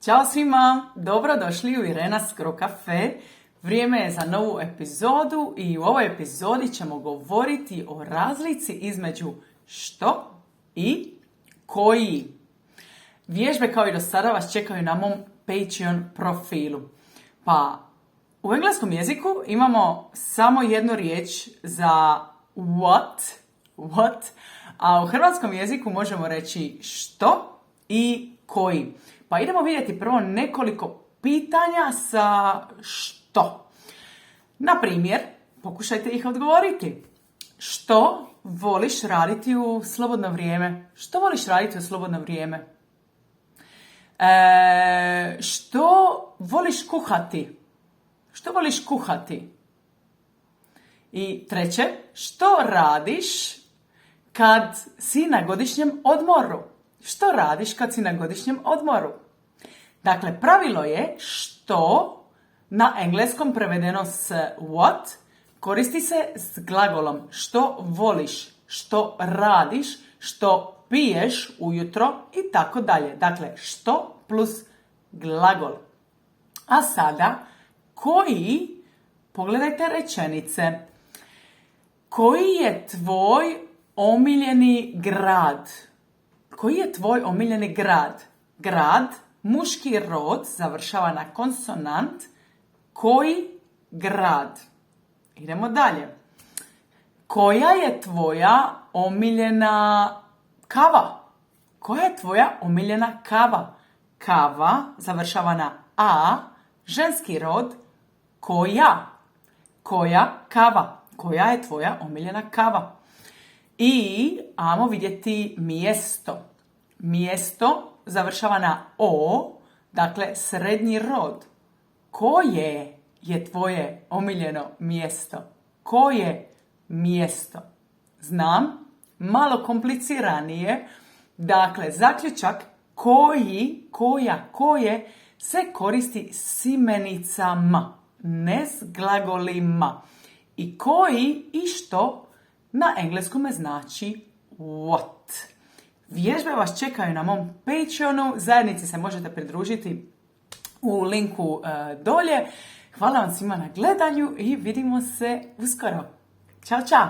Ćao svima, dobrodošli u Irena's Grow Cafe. Vrijeme je za novu epizodu i u ovoj epizodi ćemo govoriti o razlici između što i koji. Vježbe kao i do sada vas čekaju na mom Patreon profilu. Pa u engleskom jeziku imamo samo jednu riječ za what, a u hrvatskom jeziku možemo reći što i koji. Pa idemo vidjeti prvo nekoliko pitanja sa što. Na primjer, pokušajte ih odgovoriti. Što voliš raditi u slobodno vrijeme? Što voliš raditi u slobodno vrijeme? Što voliš kuhati? Što voliš kuhati? I treće, što radiš kad si na godišnjem odmoru? Što radiš kad si na godišnjem odmoru? Dakle, pravilo je što na engleskom prevedeno s what koristi se s glagolom što voliš, što radiš, što piješ ujutro i tako dalje. Dakle, što plus glagol. A sada, koji, pogledajte rečenice. Koji je tvoj omiljeni grad? Koji je tvoj omiljeni grad? Grad, muški rod, završava na konsonant. Koji grad? Idemo dalje. Koja je tvoja omiljena kava? Koja je tvoja omiljena kava? Kava, završava na a, ženski rod. Koja? Koja kava? Koja je tvoja omiljena kava? I ajmo vidjeti mjesto. Mjesto završava na o, dakle srednji rod. Koje je tvoje omiljeno mjesto? Koje mjesto? Znam, malo kompliciranije. Dakle, zaključak koji, koja, koje se koristi s imenicama, ne s glagolima. I koji i što na engleskome znači what. Vježbe vas čekaju na mom Patreonu. Zajednici se možete pridružiti u linku dolje. Hvala vam svima na gledanju i vidimo se uskoro. Ćao, čao!